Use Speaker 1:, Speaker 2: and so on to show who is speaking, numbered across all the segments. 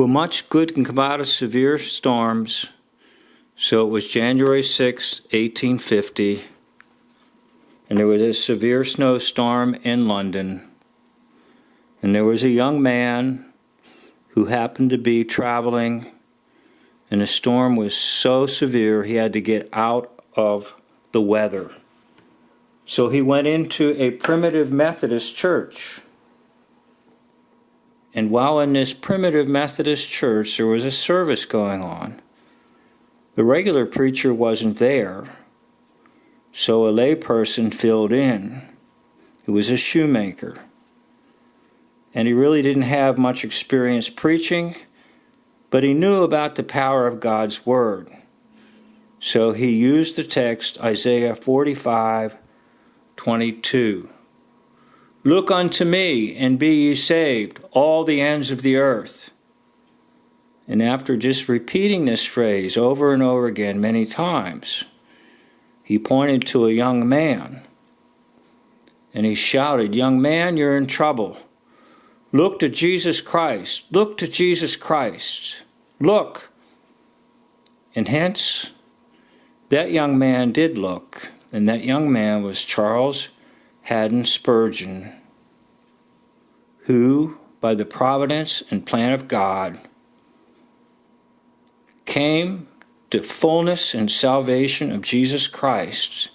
Speaker 1: Well, much good can come out of severe storms. So it was January 6, 1850, and there was a severe snowstorm in London. And there was a young man who happened to be traveling, and the storm was so severe he had to get out of the weather. So he went into a primitive Methodist church. And while in this primitive Methodist church there was a service going on, the regular preacher wasn't there, so a layperson filled in, who was a shoemaker. And he really didn't have much experience preaching, but he knew about the power of God's Word. So he used the text, Isaiah 45:22. Look unto me, and be ye saved, all the ends of the earth. And after just repeating this phrase over and over again many times, he pointed to a young man, and he shouted, "Young man, you're in trouble. Look to Jesus Christ. Look to Jesus Christ. Look." And hence, that young man did look, and that young man was Charles Haddon Spurgeon, who, by the providence and plan of God, came to fullness and salvation of Jesus Christ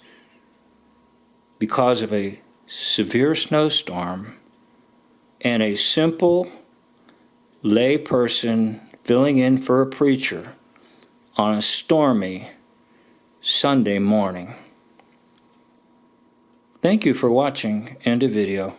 Speaker 1: because of a severe snowstorm and a simple lay person filling in for a preacher on a stormy Sunday morning. Thank you for watching. End of video.